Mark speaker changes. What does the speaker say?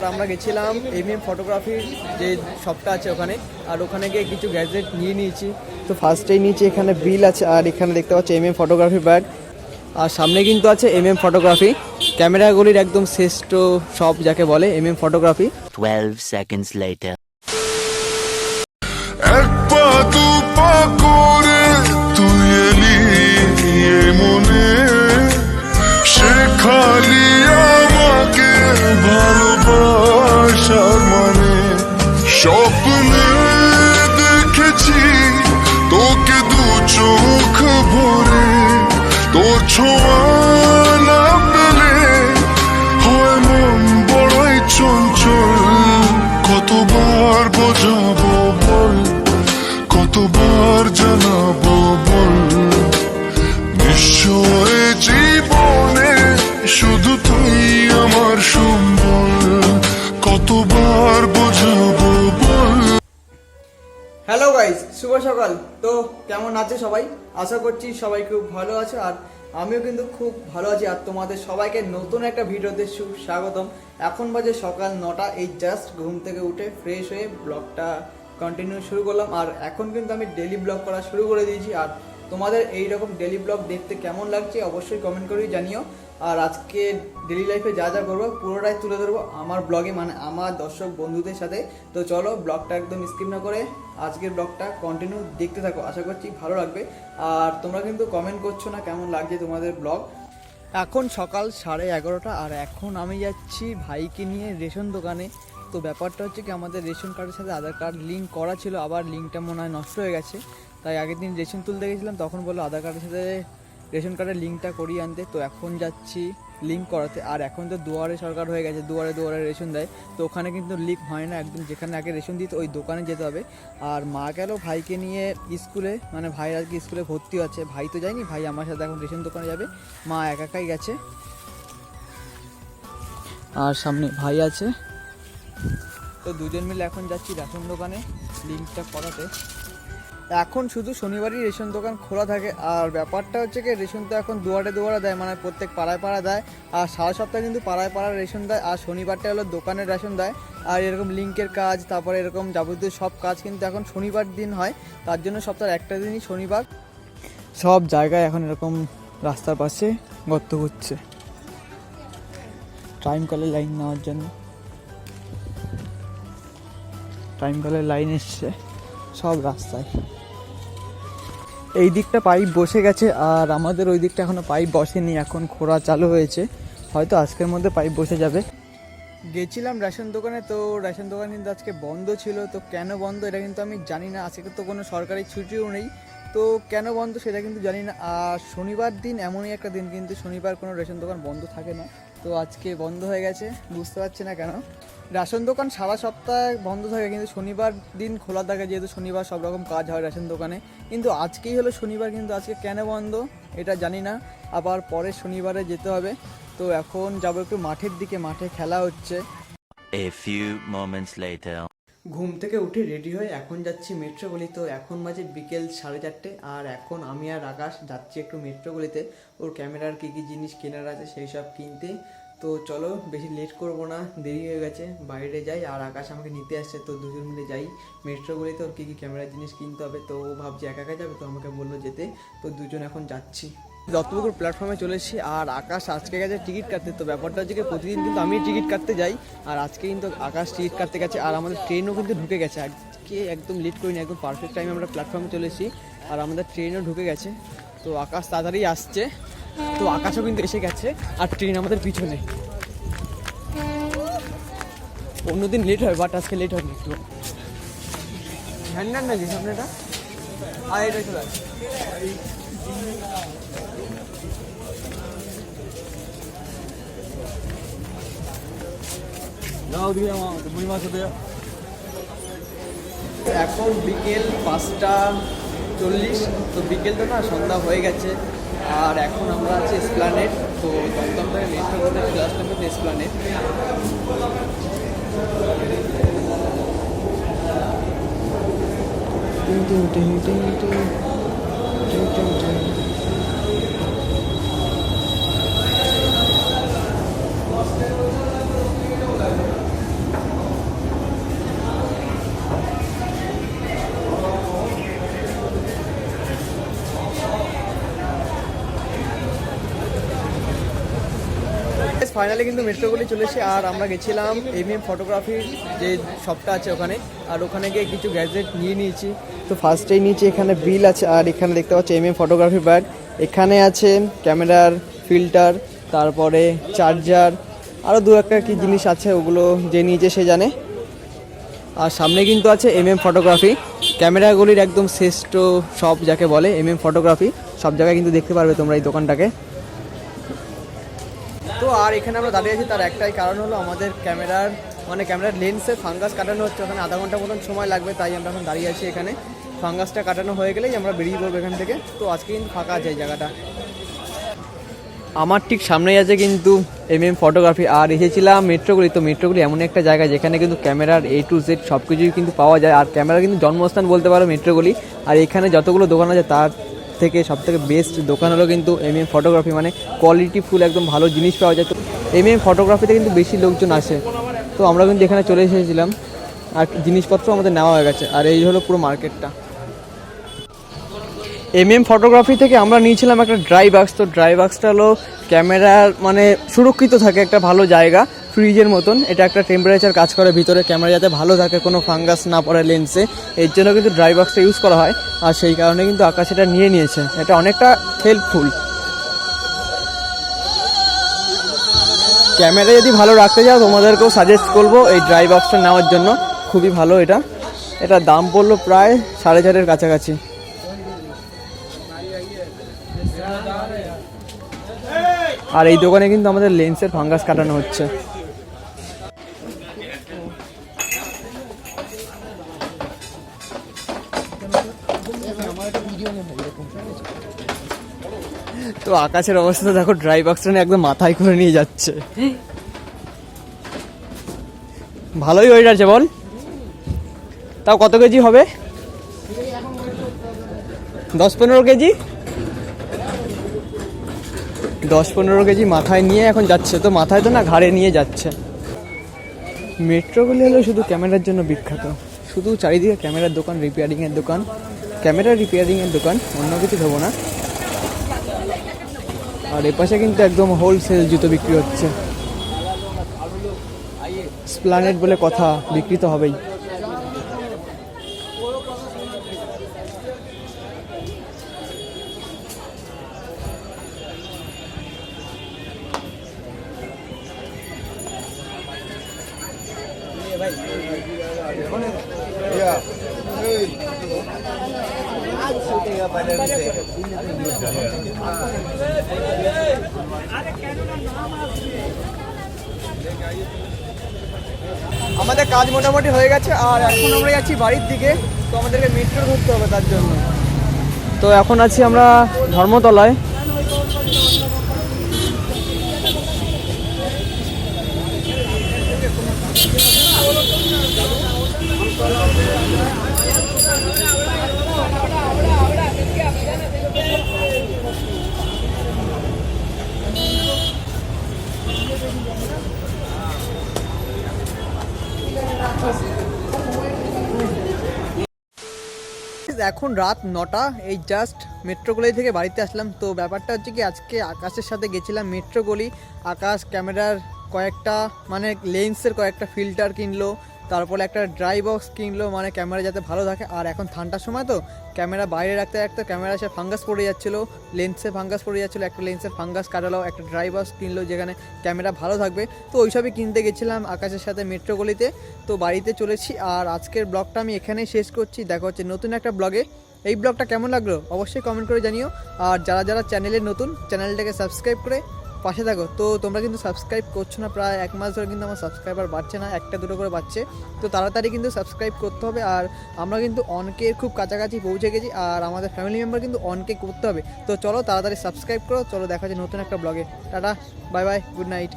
Speaker 1: আমরা গেছিলাম এমএম ফটোগ্রাফির যে শপটা আছে ওখানে, আর ওখানে গিয়ে কিছু গ্যাজেট নিয়ে নিয়েছি। তো ফার্স্টেই নিয়েছি, এখানে বিল আছে আর এখানে দেখতে পাচ্ছি এমএম ফটোগ্রাফি ব্যাগ, আর সামনে কিন্তু আছে এমএম ফটোগ্রাফি, ক্যামেরাগুলির একদম শ্রেষ্ঠ শপ যাকে বলে এমএম ফটোগ্রাফি।
Speaker 2: 12 seconds later.
Speaker 3: এক পা দু পা করে তুই এলি মনে, শেখালি আমাকে ভালোবাসার মানে। স্বপ্নে দেখেছি তোকে দু চোখ ভরে, তোর ছোঁয়া না পেলে হয় মন বড়ই চঞ্চল। কতবার বোঝাবো বল, কতবার জানাবো বল, নিশ্চয় জীবনে শুধু তুই আমার সম্বল। কতবার বোঝাবো বল।
Speaker 1: হ্যালো গাইস, শুভ সকাল। তো কেমন আছে সবাই? আশা করছি সবাই খুব ভালো আছে, আর আমিও কিন্তু খুব ভালো আছি। আর তোমাদের সবাইকে নতুন একটা ভিডিওতে স্বাগতম। এখন বাজে সকাল 9টা, এই জাস্ট ঘুম থেকে উঠে ফ্রেশ হয়ে ব্লগটা কন্টিনিউ শুরু করলাম। আর এখন কিন্তু আমি ডেলি ব্লগ করা শুরু করে দিয়েছি। আর তোমাদের এই রকম ডেলি ব্লগ দেখতে কেমন লাগছে অবশ্যই কমেন্ট করেই জানিও। আর আজকে ডেলি লাইফে যা যা করবো পুরোটাই তুলে ধরবো আমার ব্লগে, মানে আমার দর্শক বন্ধুদের সাথে। তো চলো ব্লগটা একদম স্কিপ না করে আজকের ব্লগটা কন্টিনিউ দেখতে থাকো, আশা করছি ভালো লাগবে। আর তোমরা কিন্তু কমেন্ট করছো না কেমন লাগছে তোমাদের ব্লগ। এখন সকাল 11:30, আর এখন আমি যাচ্ছি ভাইকে নিয়ে রেশন দোকানে। তো ব্যাপারটা হচ্ছে কি, আমাদের রেশন কার্ডের সাথে আধার কার্ড লিঙ্ক করা ছিল, আবার লিঙ্কটা মনে হয় নষ্ট হয়ে গেছে। তাই আগের দিন রেশন তুলতে গেছিলাম, তখন বললো আধার কার্ডের সাথে রেশন কার্ডের লিঙ্কটা করিয়ে আনতে। তো এখন যাচ্ছি লিঙ্ক করাতে। আর এখন তো দুয়ারে সরকার হয়ে গেছে, দুয়ারে দুয়ারে রেশন দেয়। তো ওখানে কিন্তু লিঙ্ক হয় না, একদম যেখানে আগে রেশন দিত ওই দোকানে যেতে হবে। আর মা গেল ভাইকে নিয়ে স্কুলে, মানে ভাই আর কি স্কুলে ভর্তি আছে। ভাই তো যায়নি, ভাই আমার সাথে এখন রেশন দোকানে যাবে, মা একাই গেছে। আর সামনে ভাই আছে, তো দুজন মিলে এখন যাচ্ছি রেশন দোকানে লিঙ্কটা করাতে। এখন শুধু শনিবারই রেশন দোকান খোলা থাকে। আর ব্যাপারটা হচ্ছে কি, রেশন তো এখন দুয়ারে দুয়ারে দেয়, মানে প্রত্যেক পাড়ায় পাড়ায় দেয়। আর সারা সপ্তাহে কিন্তু পাড়ায় পাড়ায় রেশন দেয়, আর শনিবারটা হলো দোকানের রেশন দেয়। আর এরকম লিঙ্কের কাজ, তারপরে এরকম যাবতীয় সব কাজ কিন্তু এখন শনিবার দিন হয়। তার জন্য সপ্তাহের একটা দিনই শনিবার। সব জায়গায় এখন এরকম রাস্তার পাশে গর্ত করছে টাইম কলের লাইন নেওয়ার জন্য। টাইম কলের লাইন এসছে সব রাস্তায়। এই দিকটা পাইপ বসে গেছে, আর আমাদের ওই দিকটা এখনো পাইপ বসেনি, এখন খোঁড়া চালু হয়েছে, হয়তো আজকের মধ্যে পাইপ বসে যাবে। গেছিলাম রেশন দোকানে, তো রেশন দোকান কিন্তু আজকে বন্ধ ছিল। তো কেন বন্ধ এটা কিন্তু আমি জানি না, আজকে তো কোনো সরকারি ছুটিও নেই, তো কেন বন্ধ সেটা কিন্তু জানি না। আর শনিবার দিন এমনই একটা দিন, কিন্তু শনিবার কোনো রেশন দোকান বন্ধ থাকে না। তো আজকে বন্ধ হয়ে গেছে, বুঝতে পারছি না কেন। রেশন দোকান সারা সপ্তাহে বন্ধ থাকে, কিন্তু শনিবার দিন খোলা থাকে, যেহেতু শনিবার সব রকম কাজ হয় রেশন দোকানে। কিন্তু আজকেই হলো শনিবার, কিন্তু আজকে কেন বন্ধ এটা জানি না। আবার পরের শনিবারে যেতে হবে। তো এখন যাবো একটু মাঠের দিকে, মাঠে খেলা হচ্ছে।
Speaker 2: A few moments later.
Speaker 1: ঘুম থেকে উঠে রেডি হয়ে এখন যাচ্ছি মেট্রো গলি। তো এখন বাজে বিকেল 4:30, আর এখন আমি আর আকাশ যাচ্ছি একটু মেট্রো গলিতে ওর ক্যামেরার কী কী জিনিস কেনার আছে সেই সব কিনতে। তো চলো বেশি লেট করবো না, দেরি হয়ে গেছে, বাইরে যাই। আর আকাশ আমাকে নিতে আসছে, তো দুজন মিলে যাই মেট্রো গলিতে, ওর কী কী ক্যামেরার জিনিস কিনতে হবে। তো ও ভাবছি একা একা যাবে, তো আমাকে বললো যেতে। তো দুজন এখন যাচ্ছি, দত্তপুকুর প্ল্যাটফর্মে চলে এসেছি। আর আকাশ আজকে গেছে টিকিট কাটতে। তো ব্যাপারটা হচ্ছে কি, প্রতিদিন কিন্তু আমি টিকিট কাটতে যাই, আর আজকে কিন্তু আকাশ টিকিট কাটতে গেছে। আর আমাদের ট্রেনও কিন্তু ঢুকে গেছে, আজকে একদম লেট করিনি, একদম পারফেক্ট টাইমে আমরা প্ল্যাটফর্মে চলে এসেছি। আর আমাদের ট্রেনও ঢুকে গেছে, তো আকাশ তাড়াতাড়ি আসছে। তো আকাশও কিন্তু এসে গেছে, আর ট্রেন আমাদের পিছনে। অন্যদিন লেট হয়, বাট আজকে লেট হয়নি একটু। হ্যান্ডার নাকি সামনেটা, আর এটা চলে আসছে। এখন বিকেল 5:40, তো বিকেল তো না, সন্ধ্যা হয়ে গেছে। আর এখন আমরা আছি এসপ্ল্যানেড। তো দমদম থেকে মেট্রো করতে চলে আসলাম কিন্তু এসপ্ল্যানেড। ফাইনালি কিন্তু মেট্রোগুলি চলে এসে, আর আমরা গেছিলাম এমএম ফটোগ্রাফির যে শপটা আছে ওখানে, আর ওখানে গিয়ে কিছু গ্যাজেট নিয়ে নিয়েছি। তো ফার্স্টেই নিয়েছি, এখানে বিল আছে, আর এখানে দেখতে পাচ্ছি এমএম ফটোগ্রাফি ব্যাগ, এখানে আছে ক্যামেরার ফিল্টার, তারপরে চার্জার, আরও দু একটা কি জিনিস আছে, ওগুলো যে নিয়েছে সে জানে। আর সামনে কিন্তু আছে এমএম ফটোগ্রাফি, ক্যামেরাগুলির একদম শ্রেষ্ঠ সব যাকে বলে এমএম ফটোগ্রাফি, সব জায়গায় কিন্তু দেখতে পারবে তোমরা এই দোকানটাকে। তো আর এখানে আমরা দাঁড়িয়ে আছি তার একটাই কারণ হলো আমাদের ক্যামেরার লেন্সের ফাঙ্গাস কাটানো হচ্ছে, ওখানে আধা ঘন্টা মতন সময় লাগবে, তাই আমরা এখন দাঁড়িয়ে আছি এখানে। ফাঙ্গাসটা কাটানো হয়ে গেলেই আমরা বেরিয়ে পড়বো এখান থেকে। তো আজকে কিন্তু ফাঁকা আছে এই জায়গাটা। আমার ঠিক সামনেই আছে কিন্তু এমএম ফটোগ্রাফি, আর এসেছিলাম মেট্রোগুলি। তো মেট্রোগুলি এমন একটা জায়গা যেখানে কিন্তু ক্যামেরার A to Z সব কিছুই কিন্তু পাওয়া যায়, আর ক্যামেরার কিন্তু জন্মস্থান বলতে পারো মেট্রোগুলি। আর এখানে যতগুলো দোকান আছে তার থেকে সবথেকে বেস্ট দোকান হলো কিন্তু এমএম ফটোগ্রাফি, মানে কোয়ালিটি ফুল একদম ভালো জিনিস পাওয়া যায়। তো এমএম ফটোগ্রাফিতে কিন্তু বেশি লোকজন আসে, তো আমরা কিন্তু এখানে চলে এসেছিলাম, আর জিনিসপত্র আমাদের নেওয়া হয়ে গেছে। আর এই হলো পুরো মার্কেটটা। এমএম ফটোগ্রাফি থেকে আমরা নিয়েছিলাম একটা ড্রাই বাক্স। তো ড্রাই বাক্সটা হলো ক্যামেরার মানে সুরক্ষিত থাকে, একটা ভালো জায়গা, ফ্রিজের মতন। এটা একটা টেম্পারেচার কাজ করে ভিতরে, ক্যামেরা যাতে ভালো থাকে, কোনো ফাঙ্গাস না পড়ে লেন্সে, এর জন্য কিন্তু ড্রাই বাক্সটা ইউজ করা হয়। আর সেই কারণে কিন্তু আকাশ এটা নিয়ে নিয়েছে, এটা অনেকটা হেল্পফুল। ক্যামেরা যদি ভালো রাখতে যাও তোমাদেরকেও সাজেস্ট করবো এই ড্রাই বাক্সটা নেওয়ার জন্য, খুবই ভালো এটা। এটার দাম পড়লো প্রায় 4,500-এর কাছাকাছি। আর এই দোকানে কিন্তু আমাদের লেন্সের ফাঙ্গাস কাটানো হচ্ছে। তো আকাশের অবস্থা দেখো, ড্রাই বাক্সটা নিয়ে একদম মাথায় করে নিয়ে যাচ্ছে। ভালোই ওয়েট আছে বল, তাও কত কেজি হবে? 10-15 কেজি। 10-15 কেজি মাথায় নিয়ে এখন যাচ্ছে। তো মাথায় তো না, ঘাড়ে নিয়ে যাচ্ছে। মেট্রোগুলি হলো শুধু ক্যামেরার জন্য বিখ্যাত, শুধু চারিদিকে ক্যামেরার দোকান, রিপেয়ারিংয়ের দোকান, ক্যামেরা রিপেয়ারিংয়ের দোকান, অন্য কিছু দেবো না। আর এপাশে কিন্তু একদম হোলসেল জুতো বিক্রি হচ্ছে। স্প্লানেট বলে কথা, বিক্রি তো হবেই। আমাদের কাজ মোটামুটি হয়ে গেছে, আর এখন আমরা যাচ্ছি বাড়ির দিকে। তো আমাদেরকে মেট্রো ধরতে হবে তার জন্য। তো এখন আছি আমরা ধর্মতলায়। এখন রাত 9টা, এই জাস্ট মেট্রোগলি থেকে বাড়িতে আসলাম। তো ব্যাপারটা হচ্ছে কি, আজকে আকাশের সাথে গেছিলাম মেট্রোগলি। আকাশ ক্যামেরার কয়েকটা মানে লেন্সের কয়েকটা ফিল্টার কিনলো, তারপরে একটা ড্রাই বক্স কিনলো, মানে ক্যামেরা যাতে ভালো থাকে। আর এখন ঠান্ডার সময় তো ক্যামেরা বাইরে রাখতে রাখতে ক্যামেরা সে ফাঙ্গাস পড়ে যাচ্ছিলো, লেন্সে ফাঙ্গাস পড়ে যাচ্ছিলো। একটা লেন্সের ফাঙ্গাস কাটালো, একটা ড্রাই বক্স কিনলো যেখানে ক্যামেরা ভালো থাকবে। তো ওইসবই কিনতে গেছিলাম আকাশের সাথে মেট্রোগলিতে। তো বাড়িতে চলেছি, আর আজকের ব্লগটা আমি এখানেই শেষ করছি। দেখা হচ্ছে নতুন একটা ব্লগে। এই ব্লগটা কেমন লাগলো অবশ্যই কমেন্ট করে জানিও। আর যারা যারা চ্যানেলে নতুন, চ্যানেলটাকে সাবস্ক্রাইব করে পাশে থাকো। তো তোমরা কিন্তু সাবস্ক্রাইব করছো না, প্রায় 1 মাস ধরে কিন্তু আমার সাবস্ক্রাইবার বাড়ছে না, 1-2 করে বাড়ছে। তো তাড়াতাড়ি কিন্তু সাবস্ক্রাইব করতে হবে। আর আমরা কিন্তু অনকের খুব কাছাকাছি পৌঁছে গেছি, আর আমাদের ফ্যামিলি মেম্বার কিন্তু অনকে করতে হবে। তো চলো তাড়াতাড়ি সাবস্ক্রাইব করো। চলো দেখা যায় নতুন একটা ব্লগে। Tata, bye bye, good night.